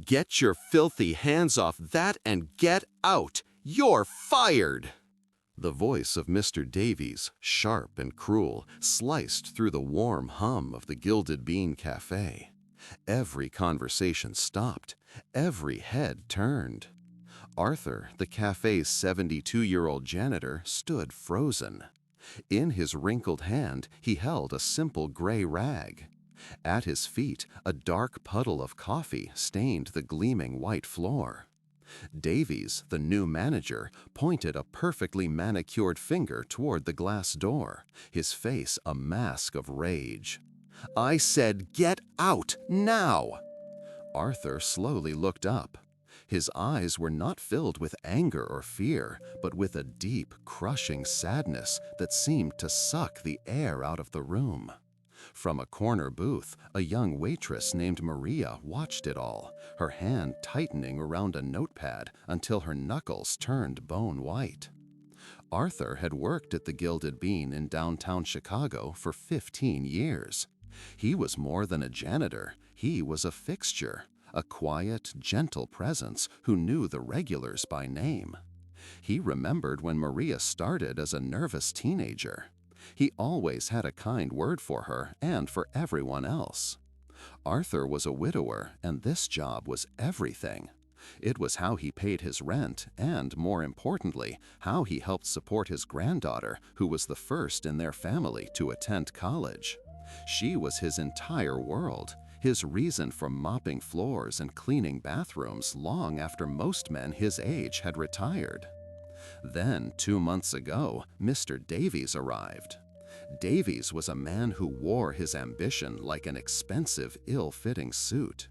Get your filthy hands off that and get out! You're fired!" The voice of Mr. Davies, sharp and cruel, sliced through the warm hum of the Gilded Bean Cafe. Every conversation stopped. Every head turned. Arthur, the cafe's 72-year-old janitor, stood frozen. In his wrinkled hand, he held a simple gray rag. At his feet, a dark puddle of coffee stained the gleaming white floor. Davies, the new manager, pointed a perfectly manicured finger toward the glass door, his face a mask of rage. "I said get out, now!" Arthur slowly looked up. His eyes were not filled with anger or fear, but with a deep, crushing sadness that seemed to suck the air out of the room. From a corner booth, a young waitress named Maria watched it all, her hand tightening around a notepad until her knuckles turned bone white. Arthur had worked at the Gilded Bean in downtown Chicago for 15 years. He was more than a janitor, he was a fixture, a quiet, gentle presence who knew the regulars by name. He remembered when Maria started as a nervous teenager. He always had a kind word for her and for everyone else. Arthur was a widower, and this job was everything. It was how he paid his rent and, more importantly, how he helped support his granddaughter, who was the first in their family to attend college. She was his entire world, his reason for mopping floors and cleaning bathrooms long after most men his age had retired. Then, 2 months ago, Mr. Davies arrived. Davies was a man who wore his ambition like an expensive, ill-fitting suit.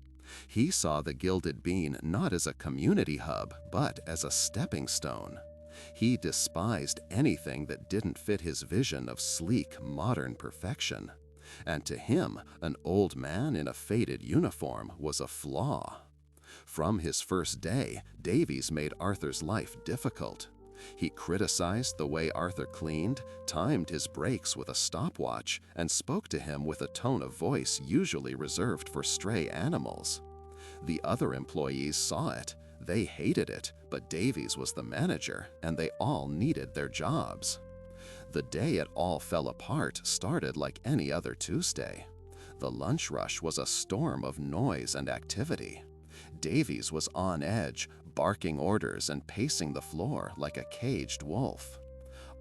He saw the Gilded Bean not as a community hub, but as a stepping stone. He despised anything that didn't fit his vision of sleek, modern perfection. And to him, an old man in a faded uniform was a flaw. From his first day, Davies made Arthur's life difficult. He criticized the way Arthur cleaned, timed his breaks with a stopwatch, and spoke to him with a tone of voice usually reserved for stray animals. The other employees saw it. They hated it, but Davies was the manager, and they all needed their jobs. The day it all fell apart started like any other Tuesday. The lunch rush was a storm of noise and activity. Davies was on edge, barking orders and pacing the floor like a caged wolf.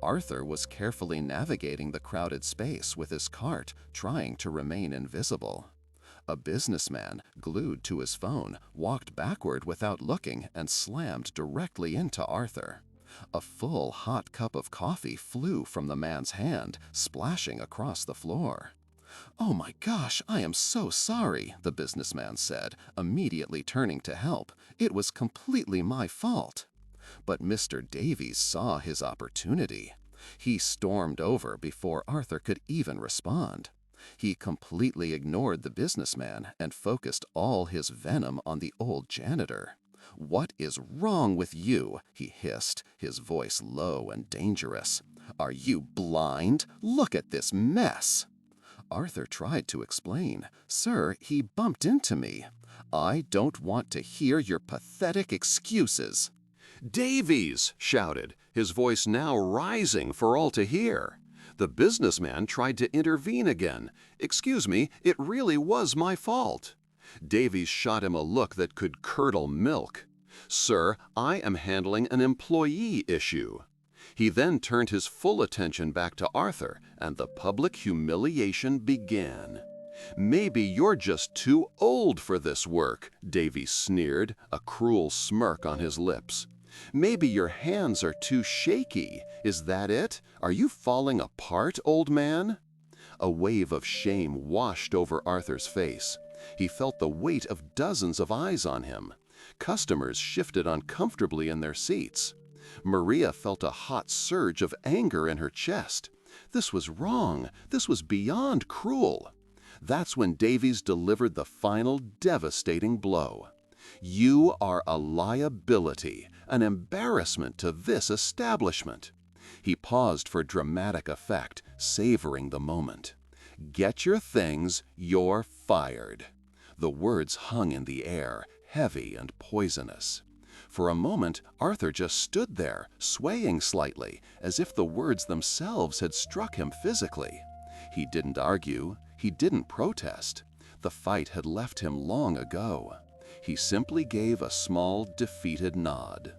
Arthur was carefully navigating the crowded space with his cart, trying to remain invisible. A businessman, glued to his phone, walked backward without looking and slammed directly into Arthur. A full, hot cup of coffee flew from the man's hand, splashing across the floor. "Oh my gosh, I am so sorry," the businessman said, immediately turning to help. "It was completely my fault." But Mr. Davies saw his opportunity. He stormed over before Arthur could even respond. He completely ignored the businessman and focused all his venom on the old janitor. "What is wrong with you?" he hissed, his voice low and dangerous. "Are you blind? Look at this mess!" Arthur tried to explain. "Sir, he bumped into me." "I don't want to hear your pathetic excuses." "Davies!" shouted, his voice now rising for all to hear. The businessman tried to intervene again. "Excuse me, it really was my fault." Davies shot him a look that could curdle milk. "Sir, I am handling an employee issue." He then turned his full attention back to Arthur, and the public humiliation began. "Maybe you're just too old for this work," Davies sneered, a cruel smirk on his lips. "Maybe your hands are too shaky. Is that it? Are you falling apart, old man?" A wave of shame washed over Arthur's face. He felt the weight of dozens of eyes on him. Customers shifted uncomfortably in their seats. Maria felt a hot surge of anger in her chest. This was wrong. This was beyond cruel. That's when Davies delivered the final devastating blow. "You are a liability, an embarrassment to this establishment." He paused for dramatic effect, savoring the moment. "Get your things, you're fired." The words hung in the air, heavy and poisonous. For a moment, Arthur just stood there, swaying slightly, as if the words themselves had struck him physically. He didn't argue. He didn't protest. The fight had left him long ago. He simply gave a small, defeated nod.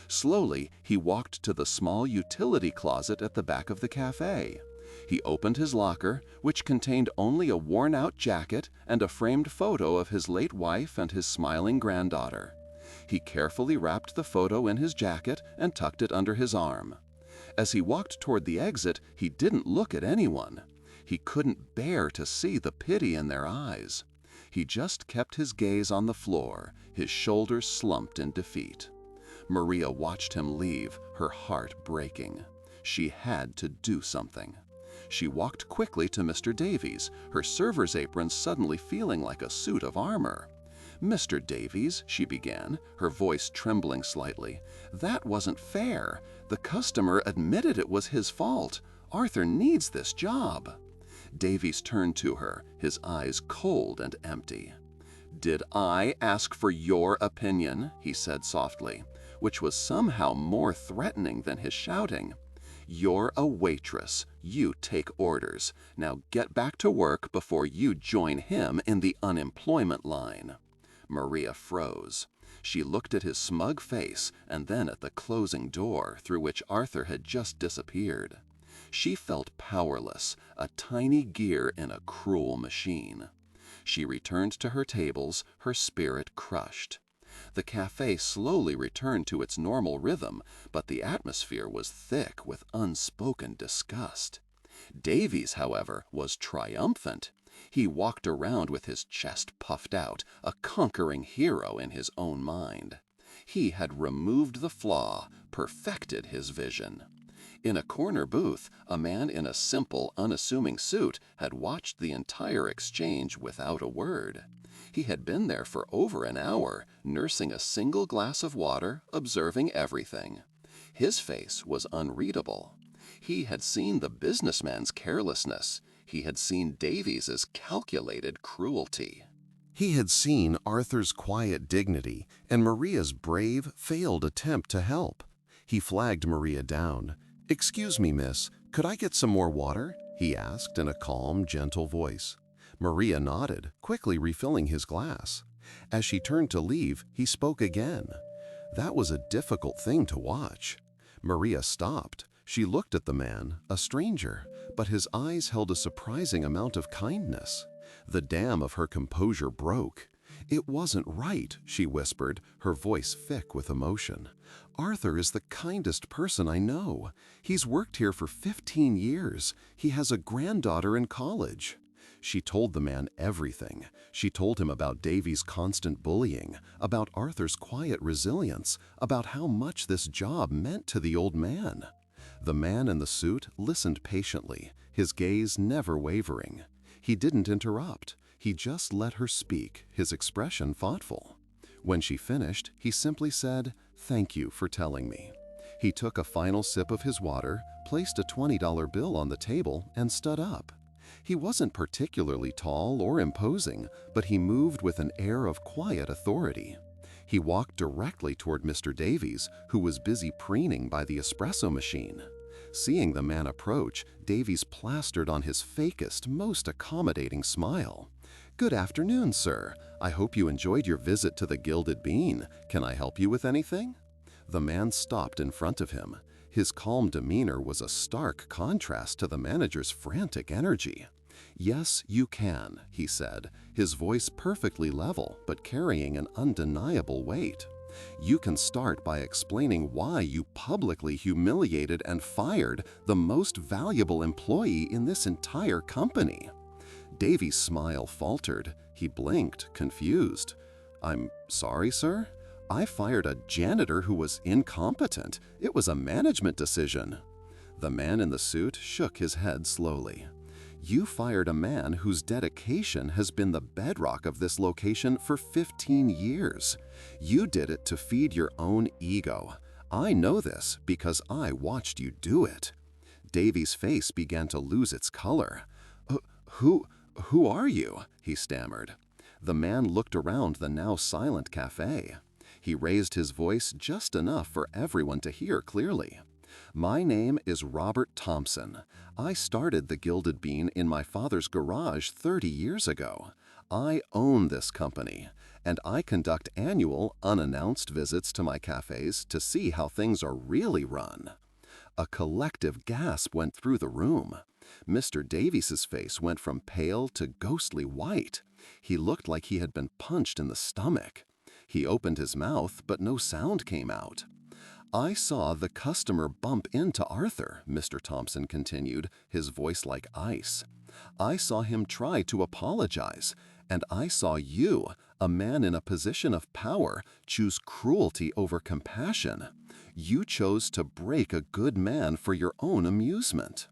Slowly, he walked to the small utility closet at the back of the cafe. He opened his locker, which contained only a worn-out jacket and a framed photo of his late wife and his smiling granddaughter. He carefully wrapped the photo in his jacket and tucked it under his arm. As he walked toward the exit, he didn't look at anyone. He couldn't bear to see the pity in their eyes. He just kept his gaze on the floor, his shoulders slumped in defeat. Maria watched him leave, her heart breaking. She had to do something. She walked quickly to Mr. Davies, her server's apron suddenly feeling like a suit of armor. "Mr. Davies," she began, her voice trembling slightly, "that wasn't fair. The customer admitted it was his fault. Arthur needs this job." Davies turned to her, his eyes cold and empty. "Did I ask for your opinion?" he said softly, which was somehow more threatening than his shouting. "You're a waitress. You take orders. Now get back to work before you join him in the unemployment line." Maria froze. She looked at his smug face and then at the closing door through which Arthur had just disappeared. She felt powerless, a tiny gear in a cruel machine. She returned to her tables, her spirit crushed. The cafe slowly returned to its normal rhythm, but the atmosphere was thick with unspoken disgust. Davies, however, was triumphant. He walked around with his chest puffed out, a conquering hero in his own mind. He had removed the flaw, perfected his vision. In a corner booth, a man in a simple, unassuming suit had watched the entire exchange without a word. He had been there for over an hour, nursing a single glass of water, observing everything. His face was unreadable. He had seen the businessman's carelessness. He had seen Davies's calculated cruelty. He had seen Arthur's quiet dignity and Maria's brave, failed attempt to help. He flagged Maria down. "Excuse me, miss, could I get some more water?" he asked in a calm, gentle voice. Maria nodded, quickly refilling his glass. As she turned to leave, he spoke again. That was a difficult thing to watch. Maria stopped. She looked at the man, a stranger, but his eyes held a surprising amount of kindness. The dam of her composure broke. "It wasn't right," she whispered, her voice thick with emotion. "Arthur is the kindest person I know. He's worked here for 15 years. He has a granddaughter in college." She told the man everything. She told him about Davy's constant bullying, about Arthur's quiet resilience, about how much this job meant to the old man. The man in the suit listened patiently, his gaze never wavering. He didn't interrupt. He just let her speak, his expression thoughtful. When she finished, he simply said, "Thank you for telling me." He took a final sip of his water, placed a $20 bill on the table, and stood up. He wasn't particularly tall or imposing, but he moved with an air of quiet authority. He walked directly toward Mr. Davies, who was busy preening by the espresso machine. Seeing the man approach, Davies plastered on his fakest, most accommodating smile. "Good afternoon, sir. I hope you enjoyed your visit to the Gilded Bean. Can I help you with anything?" The man stopped in front of him. His calm demeanor was a stark contrast to the manager's frantic energy. "Yes, you can," he said, his voice perfectly level but carrying an undeniable weight. "You can start by explaining why you publicly humiliated and fired the most valuable employee in this entire company." Davy's smile faltered. He blinked, confused. "I'm sorry, sir? I fired a janitor who was incompetent. It was a management decision." The man in the suit shook his head slowly. "You fired a man whose dedication has been the bedrock of this location for 15 years. You did it to feed your own ego. I know this because I watched you do it." Davy's face began to lose its color. Who are you?" he stammered. The man looked around the now silent cafe. He raised his voice just enough for everyone to hear clearly. "My name is Robert Thompson. I started the Gilded Bean in my father's garage 30 years ago. I own this company, and I conduct annual, unannounced visits to my cafes to see how things are really run." A collective gasp went through the room. Mr. Davies's face went from pale to ghostly white. He looked like he had been punched in the stomach. He opened his mouth, but no sound came out. "I saw the customer bump into Arthur," Mr. Thompson continued, his voice like ice. "I saw him try to apologize, and I saw you, a man in a position of power, choose cruelty over compassion. You chose to break a good man for your own amusement."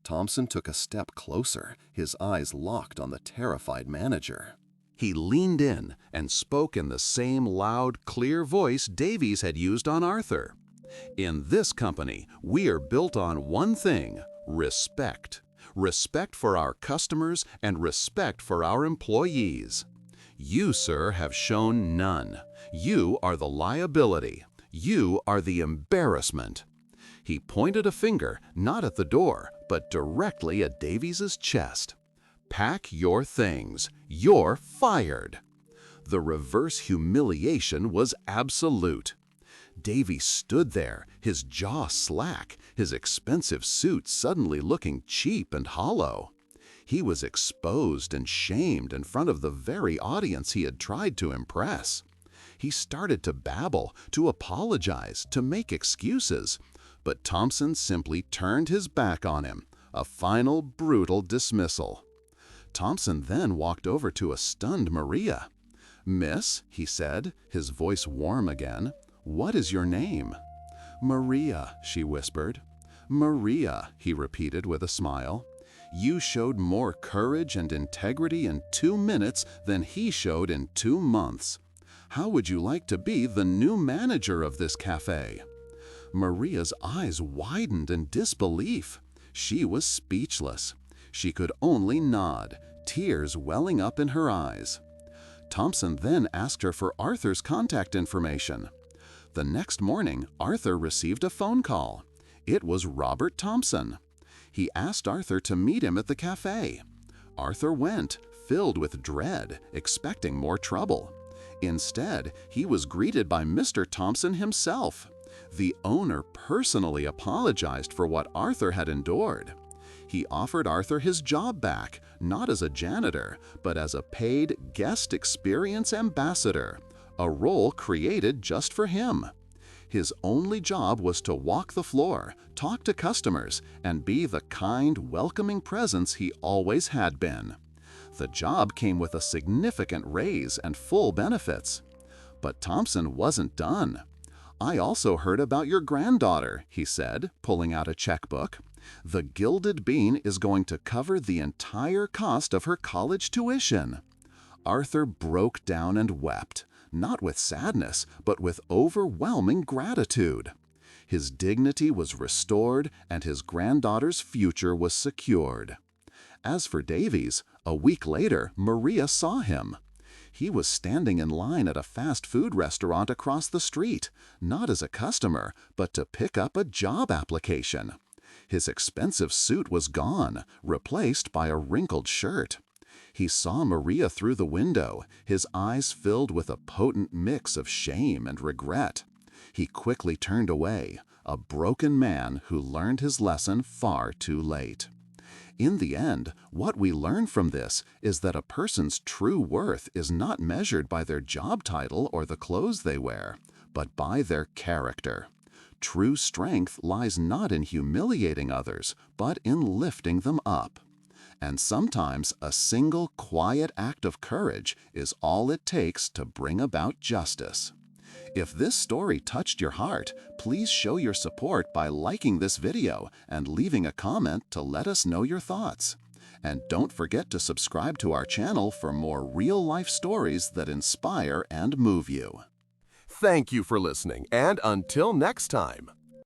Thompson took a step closer, his eyes locked on the terrified manager. He leaned in and spoke in the same loud, clear voice Davies had used on Arthur. "In this company, we are built on one thing: respect. Respect for our customers and respect for our employees. You, sir, have shown none. You are the liability. You are the embarrassment." He pointed a finger, not at the door, but directly at Davies's chest. "Pack your things. You're fired." The reverse humiliation was absolute. Davies stood there, his jaw slack, his expensive suit suddenly looking cheap and hollow. He was exposed and shamed in front of the very audience he had tried to impress. He started to babble, to apologize, to make excuses, but Thompson simply turned his back on him, a final brutal dismissal. Thompson then walked over to a stunned Maria. "Miss," he said, his voice warm again, "what is your name?" "Maria," she whispered. "Maria," he repeated with a smile. "You showed more courage and integrity in 2 minutes than he showed in 2 months. How would you like to be the new manager of this cafe?" Maria's eyes widened in disbelief. She was speechless. She could only nod, tears welling up in her eyes. Thompson then asked her for Arthur's contact information. The next morning, Arthur received a phone call. It was Robert Thompson. He asked Arthur to meet him at the cafe. Arthur went, filled with dread, expecting more trouble. Instead, he was greeted by Mr. Thompson himself. The owner personally apologized for what Arthur had endured. He offered Arthur his job back, not as a janitor, but as a paid guest experience ambassador, a role created just for him. His only job was to walk the floor, talk to customers, and be the kind, welcoming presence he always had been. The job came with a significant raise and full benefits. But Thompson wasn't done. "I also heard about your granddaughter," he said, pulling out a checkbook. "The Gilded Bean is going to cover the entire cost of her college tuition." Arthur broke down and wept, not with sadness, but with overwhelming gratitude. His dignity was restored and his granddaughter's future was secured. As for Davies, a week later, Maria saw him. He was standing in line at a fast food restaurant across the street, not as a customer, but to pick up a job application. His expensive suit was gone, replaced by a wrinkled shirt. He saw Maria through the window, his eyes filled with a potent mix of shame and regret. He quickly turned away, a broken man who learned his lesson far too late. In the end, what we learn from this is that a person's true worth is not measured by their job title or the clothes they wear, but by their character. True strength lies not in humiliating others, but in lifting them up. And sometimes a single quiet act of courage is all it takes to bring about justice. If this story touched your heart, please show your support by liking this video and leaving a comment to let us know your thoughts. And don't forget to subscribe to our channel for more real-life stories that inspire and move you. Thank you for listening, and until next time.